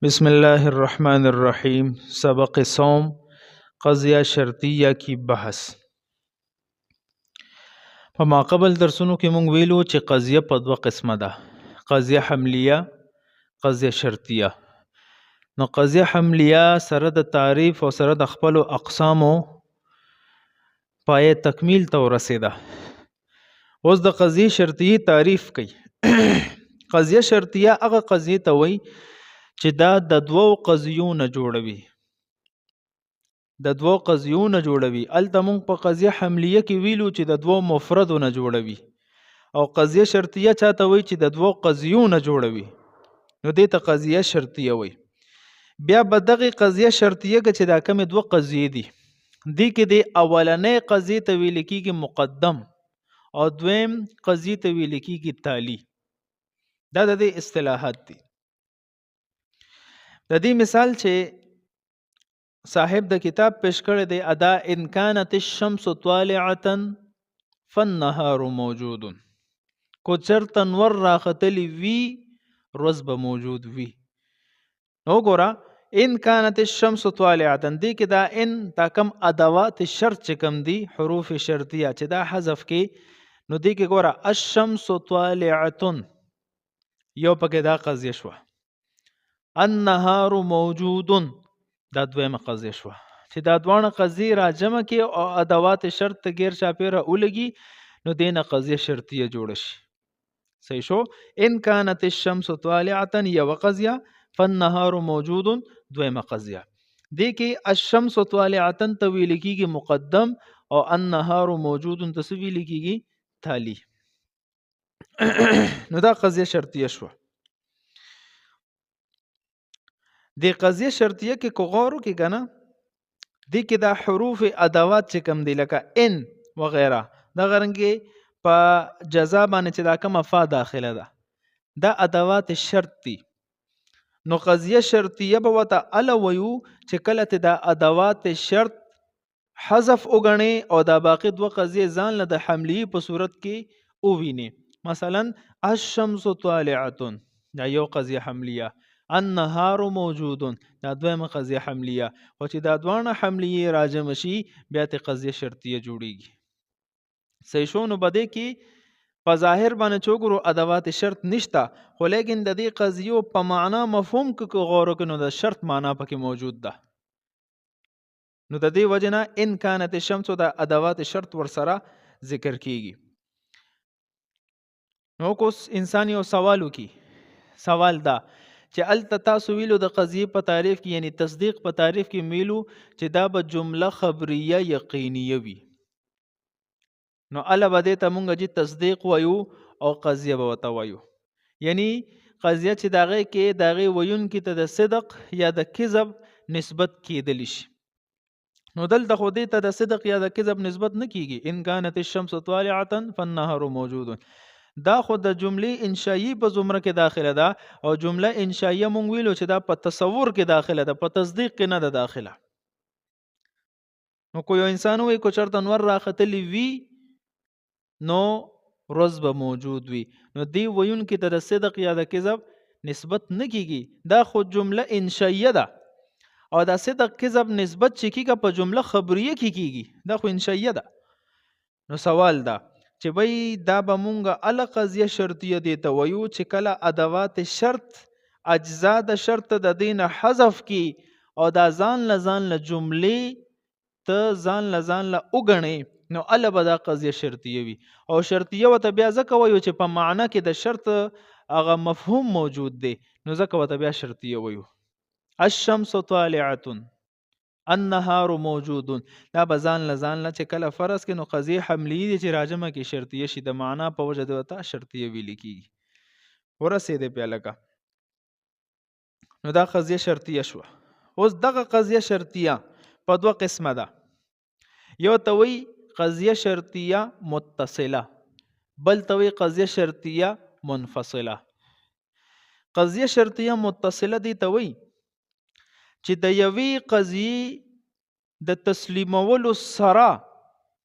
بسم الله الرحمن الرحیم سبق سوم قضیہ شرطیہ کی بحث. په ماقبل درسونو کې مونږ ویلو چې قضیه په دوه قسمه ده، قضیه حملیه، قضیه شرطیه. نو قضیه حملیه سره د تعریف او سره د خپل اقسامو پای تکمیل ته ورسیده. اوس د قضیه شرطیه تعریف کوي. قضیه شرطیه هغه قضیه ته وایي چې دا د دوو قضیو نه جوړوي. الته مونږ په قضیه حملیه کې ویلو چې د دوو مفردو نه جوړوي، او قضیه شرطیه چاته وایي چې د دوو قضیو نه جوړوي، نو دې ته قضیه شرطیه وایي. بیا به دغه قضیه شرطیه کې چې دا کومې دوه قضیې دي، دې کې د اولنۍ قضیې ته ویل کېږي مقدم، او دویم قضیې ته ویل کېږي تالی. دا د دې اصطلاحات دي. د دې مثال چې صاحب د کتاب پیش کړی دی، ادا ان کانت الشمس طالعه فالنهار موجود. کو چرته نور راختلی وی روز به موجود وی. نو ګوره ان کانت الشمس طالعه، دې کې دا ان دا کم ادوات شرط چې کم دي، حروف شرطیه چې دا حذف کې، نو دې کې ګوره الشمس طالعه یو پکې دا قضیه شوه. النهار موجود دا دویمه قضیه شوه چې دا دوانه قضیې را جمع کې او ادوات شرط ته غیر چاپیره ولګي، نو دینه قضیه شرطیه جوړ شي. صحیح شو. ان كانت الشمس طالعه یو قضیه، فالنهار موجود دویمه قضیه. دې کې الشمس طالعه ته ویل کېږي مقدم، او النهار موجود ته ویل کېږي تالی. نو دا قضیه شرطیه شوه. د قضیه شرطیه کې کوغورو کې کنه، د کې دا حروف ادوات چې کم دي لکه ان وغیرہ، دا غرنګي په جزا باندې چې دا کوم فا داخله ده، دا ادوات شرط دي. نو قضیه شرطیه به وته ال ویو چې کله ته دا ادوات شرط حذف وګڼي او دا باقی دوه قضیه ځان له د حملی په صورت کې اوویني. مثلا الشمس طالعه دا یو قضیه حملیه، النهار موجود دا دویمه قضیه حملیه. او چې دا دوانه حملیه راجم شي بیا ته قضیه شرطیه جوړیږي. صحیح شو. نو بده کې په ظاهر باندې چوغرو ادوات شرط نشتا، خو لیکن د دې قضیو په معنا مفهوم کې غور وکړو د شرط معنا پکې موجود ده. نو د دې وجنه ان كانت الشمس د ادوات شرط ورسره ذکر کیږي. نو کوس انسان یو سوال وکي، سوال دا چې الته تاسو ویلو د قضیه په تعریف کې، یعنی تصدیق په تعریف کې ویلو چې دا به جمله خبریه یقینیه وي. نو الا بده ته مونږ چې تصدیق وایو او قضیه به وته وایو، یعنی قضیه چې داغه کې داغه ویون کې ته د صدق یا د کذب نسبت کېدل شي. نو دلته خو دې ته د صدق یا د کذب نسبت نه کیږي. ان كانت الشمس طالعه فالنهار موجود، دا خو د جملې انشایی په زمره کې داخله ده، او جمله انشایه مونږ ویلو چې دا په تصور کې داخله ده، په تصدیق کې نه ده داخله. نو کو یو انسان وي کو چرته نور راختلی وی نو روز به موجود وي، نو دی ویون کې ته د صدق یا د کذب نسبت نه کیږي. دا خو جمله انشایه ده، او دا صدق کذب نسبت چې کیږي په جمله خبریه کې کیږي، دا خو انشایه ده. نو سوال ده چې بای دا به مونږه ال قضیه شرطیه دی ته وایو چې کله ادوات شرط اجزا د شرط د دین حذف کی، او دا ځان له جملې ته ځان له وګڼي، نو ال به دا قضیه شرطیه وي. او شرطیه وته بیا ځکه وایو چې په معنا کې د شرط هغه مفهوم موجود دی، نو ځکه وته بیا شرطیه وایو. الشمس طالعه النهار موجود، دا بزان لزان چې کله فرض کې نو قضیه حملی دي چې راجمه کې شرطیه شي، د معنا په وجه د وتا شرطیه ویل کیږي. ورسېده په لکه، نو دا قضیه شرطیه شو. اوس دغه قضیه شرطیه په دوه قسمه ده. یو ته وی قضیه شرطیه متصله، بل ته وی قضیه شرطیه منفصله. قضیه شرطیه متصله دی ته وی چې د یوې قضیې د تسلیمولو سره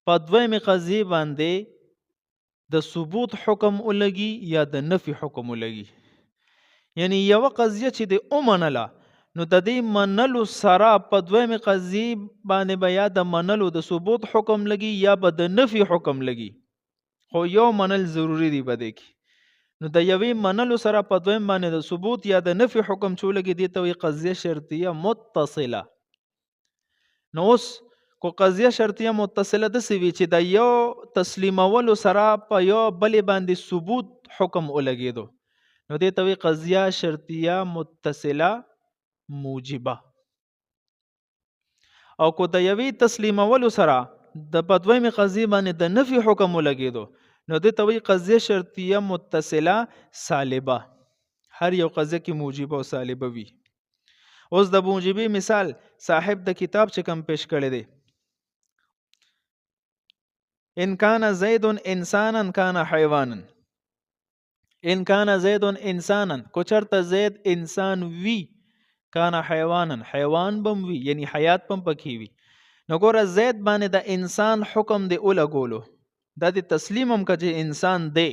په دویمې قضیې باندې د ثبوت حکم ولګي یا د نفي حکم ولګي. یعنی یو قضیه چې د اومنله نو د دې منلو سره په دویمې قضیې باندې به یا د منلو د ثبوت حکم لګي یا به د نفي حکم لګي، خو یو منل ضروری دی په دې کې. نو د یوې منلو سره په دویم باندې د ثبوت یا د نفي حکم چې ولګي دې ته وایي قضیه شرطیه متصله. نو اوس کو قضیه شرطیه متصله داسې وي چې د یو تسلیمولو سره په یو بلې باندې ثبوت حکم ولګېدو، نو دې ته وایي قضیه شرطیه متصله موجبه. او کو د یوې تسلیمولو سره د په دویمې قضیې باندې د نفي حکم ولګېدو، نو دې ته وایي قضیه شرطیه متصله سالبه. هر یو قضیه کې موجبه او سالبه وي. اوس د موجبي مثال صاحب د کتاب چې کوم پیش کړی دی، ان کان زید انسانا کان حیوانا. ان کان زید انسانا، کو چرته زید انسان وی، کان حیوانا حیوان بم وی، یعنی حیات بم پکې وی. نو ګوره زید باندې د انسان حکم دی ولګولو، دا د تسلیم هم که چې انسان دی،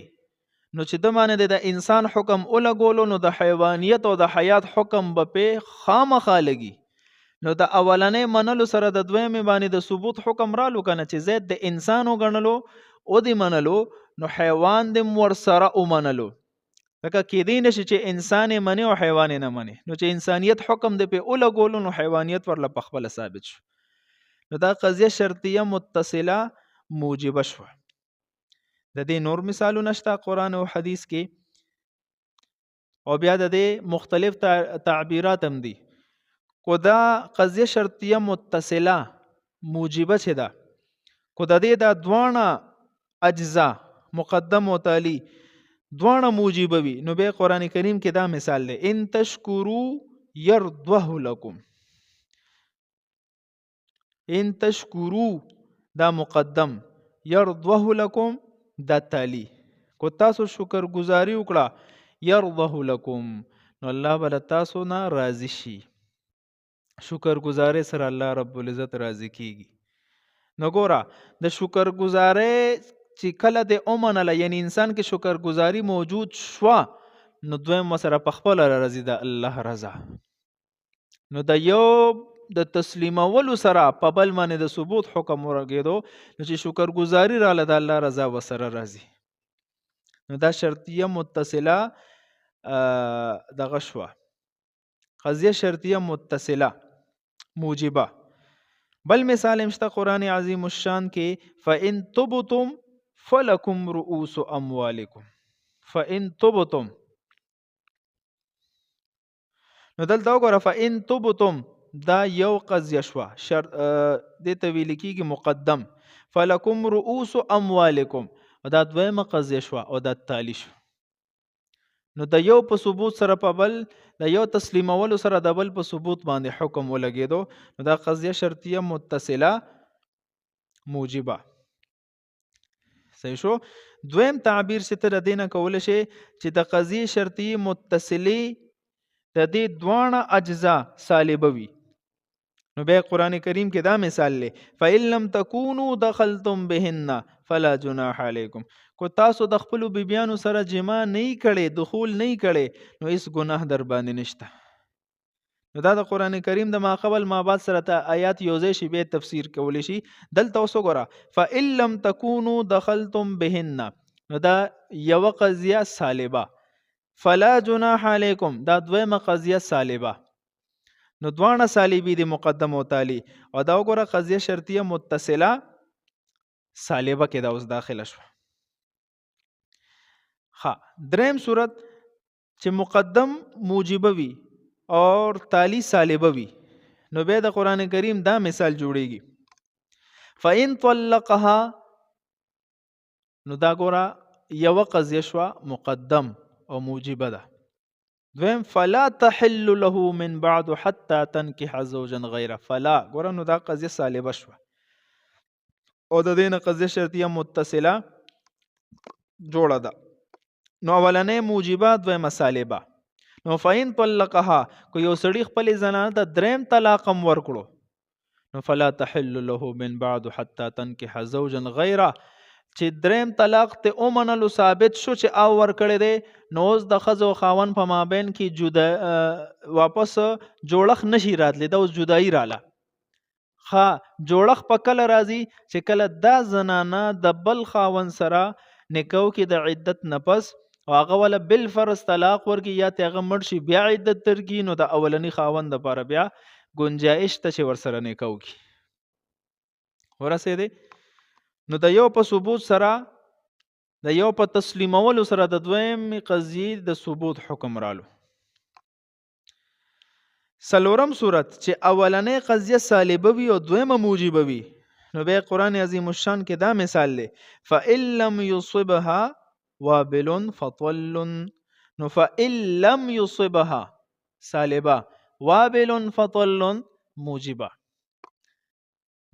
نو چې د باندې د انسان حکم ولګولو نو د حیوانیت او د حیات حکم به په خامخا لګي. نو د اولنې منلو سره د دویمې باندې د ثبوت حکم رالو کنه چې زید د انسان وګڼلو او د منلو، نو حیوان د ورسره ومنلو. لکه کېدی نشي چې انسان یې مني او حیوان یې نه مني، نو چې انسانیت حکم د په ولګولو نو حیوانیت ورله په خپله ثابت شو. نو دا قضیه شرطیه متصله موجبه شوه. د دې نور مثالونه شته قرآن او حدیث کې، او بیا د دې مختلف تعبیرات هم دي. کو دا قضیه شرطیه متصله موجبه چې ده، کو د دې دا دواړه اجزا مقدم او تالی دواړه موجبه وي، نو بیا قرآن کریم کې دا مثال دی، ان تشکرو یرضه لکم. ان تشکرو دا مقدم، یرضه لکم دا تالی. کو تاسو شکر گزاری وکړه یرضه لکم، نو الله بل تاسو نه راضی شي. شکر گزاری سره الله رب العزت راضی کیږي. نو ګوره د شکر گزاری چې کله د اومنله، یعنی انسان کې شکر گزاری موجود شوه، نو دویم سره په خپل راضی د الله رضا. نو د یو د تسلیمولو سره په بل باندې د ثبوت حکم ورګېدو، نو چې شکر گزاری راله د الله رضا وسره راضی. نو دا شرطیه متصله دغه شوه، قضیه شرطیه متصله موجبه. بل مثال مشته قرآن عظیم الشان کې، فَإِن تُبْتُمْ فَلَكُمْ رُؤُوسُ أَمْوَالِكُمْ. فَإِن تُبْتُمْ، نو دلته وګوره فَإِن تُبْتُمْ دا یو قضیه شوه، دې ته ویل کېږي مقدم. فَلَكُمْ رُؤُوسُ أَمْوَالِكُمْ دا دویمه قضیه شوه او دا تالی شو. نو د یو په ثبوت سره په بل، د یو تسلیمولو سره د بل په ثبوت باندې حکم ولګېدو، نو دا قضیه شرطیه متصله موجبه. صحیح شو. دویم تعبیر چې ته د دې نه کولی شي چې د قضیې شرطیه متصلې د دې دواړه اجزا سالبه وي، نو بیا قرآن کریم کې دا مثال دی، فَإِن لَمْ تَكُونُوا دَخَلْتُمْ بِهِنَّ فَلَا جُنَاحَ عَلَيْكُمْ. کو تاسو د خپلو بیبیانو سره جما نه کړي، دخول نه کړي، نو هیڅ ګناه در باندې نشته. نو دا د قرآن کریم د ماقبل ما بعد سره ته آیات یوځای شي بیا تفسیر کولی شي. دلته اوس وګوره فَإِن لَمْ تَكُونُوا دَخَلْتُمْ بِهِنَّ، نو دا یوه قضیه سالبه. فَلَا جُنَاحَ عَلَيْكُمْ دا دویمه قضیه سالبه. نو دواړه سالبي دي مقدم او تالی. او دا وګوره قضیه شرطیه متصله سالبه کې دا اوس داخله شو. دریم صورت چې مقدم موجبه وي اور تالی سالبه وي، نو بیا د قرآن کریم دا مثال جوړیږي، فَإِن طَلَّقَهَا، نو دا ګوره یوه قضیه شوه مقدم او موجبه ده. دویم فَلَا تَحِلُّ لَهُ مِن بَعْدُ حَتَّى تَنْكِحَ زَوْجًا غَيْرَهُ. فَلَا ګوره نو دا قضیه سالبه شوه، او د دې نه قضیه شرطیه متصله جوړه ده. نو اولنې موجبه، دویمه سالبه. نو فَإِن طَلَّقَهَا، کو یو سړي خپلې زنانه ته دریم طلاق هم ورکړو، نو فَلَا تَحِلُّ لَهُ مِن بَعْدُ حَتَّى تَنْكِحَ زَوْجًا غَيْرَهُ، چې دریم طلاق ته اومنلو ثابت شو چې او ورکړی دی نو اوس د ښځو او خاوند په مابین کې جدا واپس جوړښت نشي راتلی دا اوس جدایي راله جوړښت په کله راځي چې کله دا زنانه د بل خاوند سره نکاح کې د عدت نه پس او هغه ولا بالفرض طلاق ورکړي یا ته هغه مړ شي بیا عدت ترګي نو د اولنی خاوند لپاره بیا گنجائش ته چې ور سره نکاح وکړي ورسېدې نو د یو په ثبوت سره د یو په تسلیمولو سره د دویم قضیې د ثبوت حکم رالو سلورم صورت چې اولنې قضیه سالبه وي او دویمه موجبه وي نو بیا قرآن عظیم الشان کې دا مثال دی فَإِن لَّمْ يُصِبْهَا وابل فطل نو فَإِن لَّمْ يُصِبْهَا سالبه وابل فطل موجبه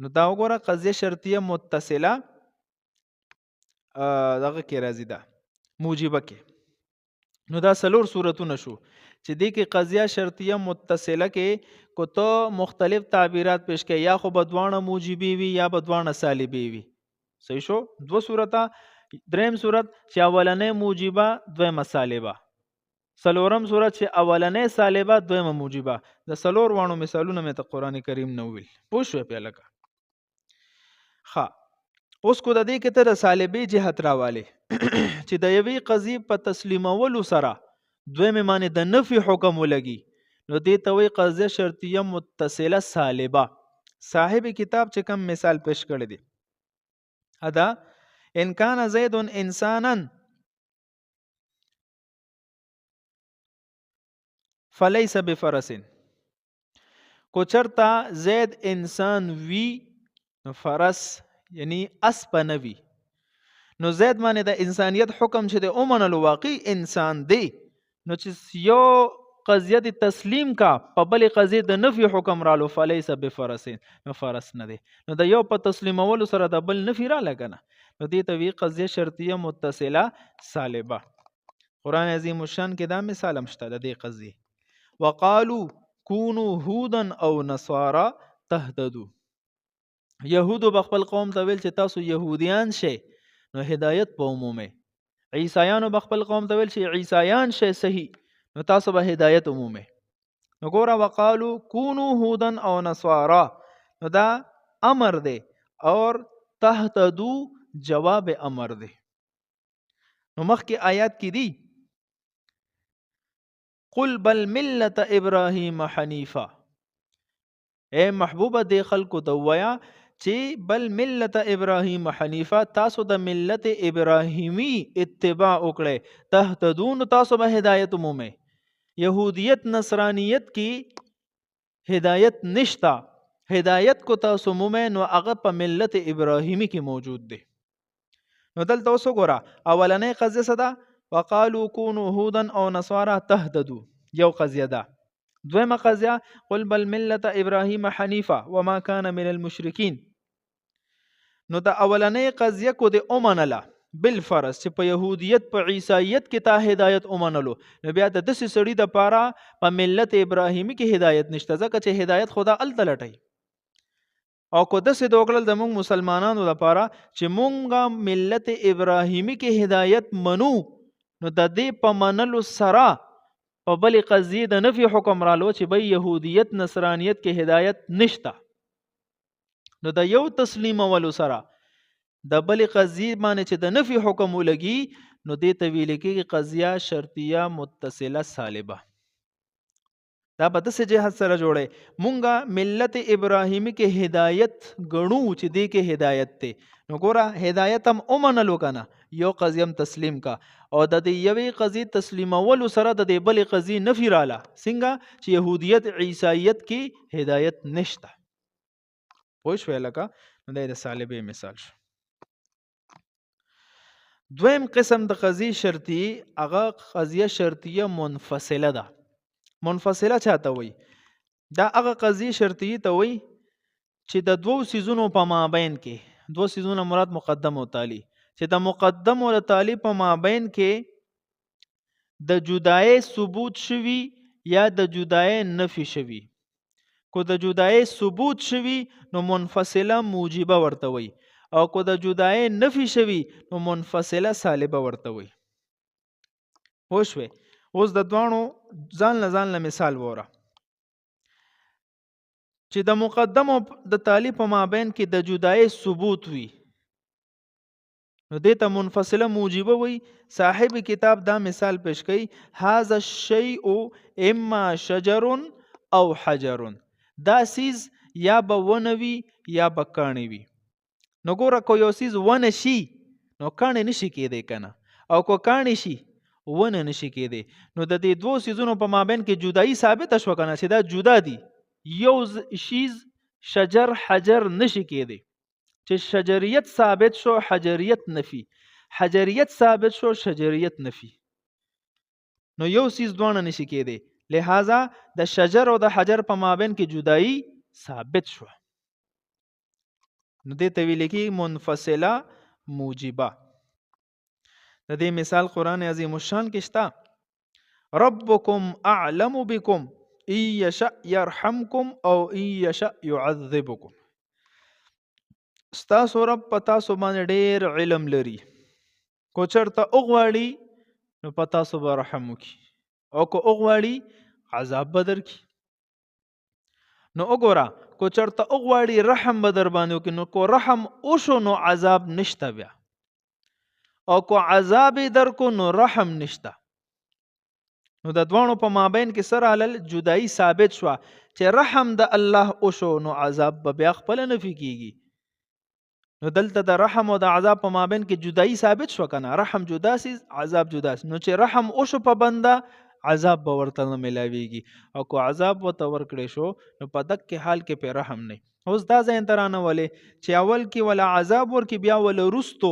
نو دا وګوره قضیه شرطیه متصله دغه کې راځي دا موجبه کې نو دا سلور صورتونه شو چې دې کې قضیه شرطیه متصله کې کو ته مختلف تعبیرات پیش کړي یا خو بدوانه موجبی وي یا بدوانه سالبی وي صحیح شو دو صورته دریم صورت چې اولنې موجبه دویمه سالبه سلورم صورت چې اولنې سالبه دویمه موجبه د سلور وانو مثالونه مې ته قران کریم نو ویل پوه شو په لکه اوس کو د دې کې ته د سالبي جهت راواله چې د یوې قضیې په تسلیمولو سره دویمه معنی د نفي حکم ولګي نو دې ته وی قضیه شرطیه متصله سالبه صاحب کتاب چې کوم مثال پیش کړی دی ادا ان کان زید انسانا فليس بفرس کو چرتا زید انسان وی فرس یعنی اسب نوی نو زید معنی د انسانیت حکم چې د اومنلو واقعي انسان دی نو چې یو قضیه د تسلیم کا په بل قضیه د نفي حکم رالو فلیس بفرسین نو فرس نه دی نو د یو په تسلیمولو سره د بل نفي را لګنه نو دې ته وی قضیه شرطیه متصله سالبه قران عظیم الشان کې دا مثال هم شته د دې قضیه وقالو كونوا هودا او نصارى تهتدوا یهودو بخپل قوم ته ویل چې تاسو يهوديان شئ نو هدایت په عمومه عیسایانو بخپل قوم ته ویل چې عیسایان شئ صحیح نو تاسو به هدایت عمومه نو ګوره وقالو كونوا هودا او نصارى نو دا امر دی اور تهتدوا جواب امر دی نو مخکې آیات کې دی قل بل ملت ابراهیم حنیفا اے محبوبه دی خلکو ته وایا چې بل ملت ابراهیم حنیفه تاسو د ملت ابراهیمی اتباع وکړئ تهتدون تاسو به هدایت عمومه یهودیت نصرانیت کی هدایت نشتا هدایت کو تاسو عمومه نو هغه په ملت ابراهیمی کې موجود دی نو دلته اوس وګوره اولنې قضیه صدا وقالو كونوا هودا او نصارى تهتدوا یو قضیه ده دویمه قضیه قل بل ملت ابراهیم حنیفه وما كان من المشرکین نو د اولنې قضیه کو د اومنله بالفرض چې په يهودیت په عیسایت کې تا هدایت اومنلو نو بیا د دسې سړي د پاره په ملت ابراهیمی کې هدایت نشته ځکه چې هدایت خدا ال تلټي او کو دسې دوکل د موږ مسلمانانو لپاره چې مونږه ملت ابراهیمی کې هدایت منو نو د دې په منلو سره په بل قضیه د نفي حکم رالو چې به يهودیت نصرانیت کې هدایت نشته نو د یو تسلیم ولو سره د بل قضیه باندې چې د نفي حکم ولګي نو دې ته ویل کېږي قضیه شرطیه متصله سالبه دا په داسې جهت سره جوړه مونږه ملت ابراهیمی کې هدایت غنو چې دې کې هدایت ته نو ګوره هدایت هم اومنلو کنه یو قضیه هم تسلیم کا او د دې یوې قضیه تسلیم ولو سره د دې بل قضیه نفي رااله څنګه چې يهودیت عیسایت کې هدایت نشته پوه شوې لکه نو د سالبې مثال شو دویم قسم د قضیه شرطی هغه قضیه شرطیه منفصله ده منفصله چاته وي دا هغه قضیه شرطی ته وي چې د دوو سيزونو په مابین کې دوه سيزونه مراد مقدم او تالی چې د مقدم او تالی په مابین کې د جدای ثبوت شوی یا د جدای نفي شوی کو د جدای ثبوت شوی نو منفصله موجبه ورته وي او کو د جدای نفي شوي نو منفصله سالبه ورته وي. پوه شوې؟ اوس د دواړو ځان له مثال وره چې د مقدم او د تالي په مابین کې د جدای ثبوت وي نو دې ته منفصله موجبه وي. صاحب کتاب دا مثال پیش کوي هذا الشیء اما شجر او حجر، دا سیز یا به ونه وي یا به کاڼی وي. نو ګوره کو یو سیز ونه شي نو کاڼی نشي کېدی کنه، او کو کاڼی شي ونه نشي کېدی. نو د دې دوه سیزونو په مابین کې جدایي ثابته شوه کنه چې دا جدا دي. یو شیز شجر حجر نشي کېدی چې شجریت ثابت شو حجریت نفي، حجریت ثابت شو شجریت نفي، نو یو سیز دوانه نشي کېدی. لہذا د شجر او د حجر په مابین کې جدایي ثابت شو، نو دې ته ویل کېږي منفصله موجبه. د دې مثال قرآن عظیم الشان کې شته ربکم اعلم بکم ان یشأ یرحمکم او ان یشأ یعذبکم. ستاسو رب په تاسو باندې ډېر علم لري، کو چېرته وغواړي نو په تاسو به رحم وکړي او که وغواړي عذاب به درکړي. نو وګوره کو چېرته وغواړي رحم به در باندې وکړي، نو کو رحم وشو نو عذاب نشته بیا، او کو عذاب درکو نو رحم نشته. نو د دوانو په مابین کې سره علل جدایي ثابت شوه چې رحم د الله وشو نو عذاب به بیا خپله نفي کېږي. نو دلته د رحم او د عذاب په مابین کې جدایي ثابت شو کنه، رحم جدا سي عذاب جدا سي. نو چې رحم وشو په بنده عذاب به ورته نه ملاویږي، او کو عذاب ورته ورکړی شو نو په دغه حال کې په رحم نه. اوس دا ځین ترانه ولې چې اول کې ولا عذاب ورکي بیا ولا رستو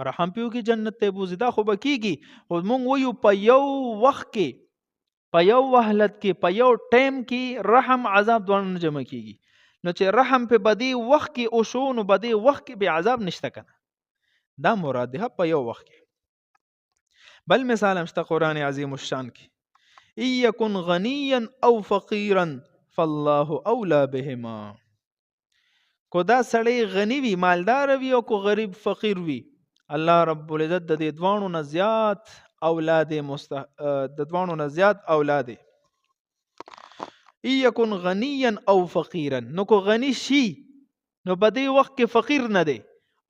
رحم پیو کې جنت ته بوزي، دا خو بکیږي. او مونږ ویو په یو وخت کې په یو وهلت کې په یو ټیم کې رحم عذاب دوانه نه جمع کیږي. نو چې رحم په بدی وخت کې او شو نو بدی وخت کې به عذاب نشته کنه، دا مراد ده په یو وخت کې. بل مثال همشته قرآن عظیم الشان کې ان یکن غنیا او فقیرا فالله اولا بهما. کو دا سړی غنی وي مالدار وي او کو غریب فقیر وي، الله رب العزت د دې دوانو نه زیات اولاد د دوانو نه زیات اولاد. یکن غنیا او فقیرا، نو کو غنی شي نو په دې وخت کې فقیر نه دی،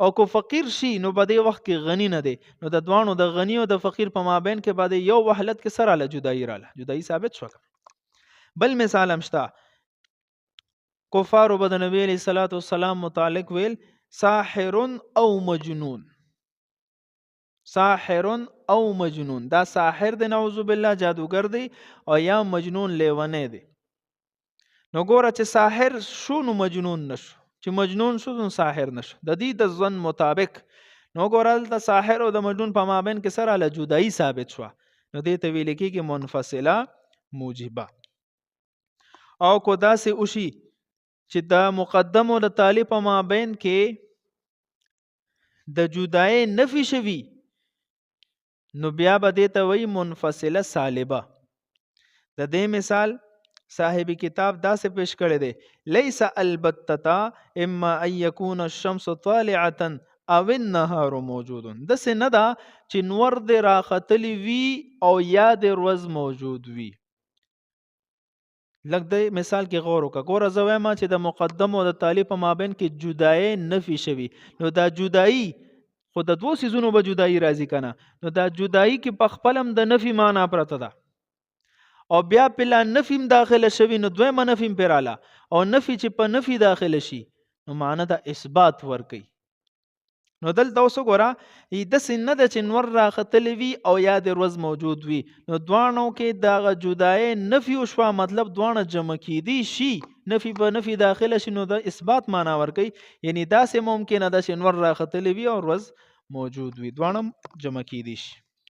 او کو فقیر شي نو په دې وخت کې غنی نه دی. نو د دوانو د غنی او د فقیر په مابین کې بعد یو وحلت کې سره له جدایي رااله، جدایي ثابت شو. بل مثال همشته کفار وبد نبی علیہ الصلوۃ والسلام متعلق ویل ساحر او مجنون. ساحر او مجنون، دا ساحر دی نعوذ بالله جادوگر دی، او یا مجنون لیونه دی. نو ګوره چې ساحر شو نو مجنون نشو، چې مجنون شو نو ساحر نشو، د دې د ځن مطابق. نو ګوره دلته ساحر او د مجنون په مابین کې سره له جدایي ثابت شوه، نو دې ته ویل کېږي منفصله موجبه. او کو داسې وشي چې د مقدم او د تالي په مابین کې د جدایي نفي شوي نو بیا به دې ته وایي منفصله سالبه. د دې مثال صاحب کتاب دا سے پیش کړی دی لیس البتتا اما ان یکون الشمس طالعه او النهار موجود. داسې نه ده چې نور دې راختلی وي او یا د ورځ موجود وي. لږ د مثال کې غور وکړه. ګوره زه وایم چې د مقدم او د تالي په مابین کې جدایي نفي شوي، نو دا جدایي خو د دوه سیزونو به جدایي راځي کنه، نو دا جدایي کې په خپل هم د نفي معنا پرته ده، او بیا په لا نفیم داخله شوي نو دویمه نفیم پیراله، او نفي چې په نفي داخله شي نو معنا د اثبات ورکي. نو دلته اوس وګوره داسې نه ده چې نور راختلی وي او یا د ورځ موجود وي، نو دوانو کې دغه جدایي نفي وشوه، مطلب دوانه جمع کیدی شي، نفي په نفي داخله شي نو د اثبات معنا ورکي. یعنی داسې ممکنه ده چې نور راختلی وي او ورځ موجود وي، دوانه جمع کیدی شي.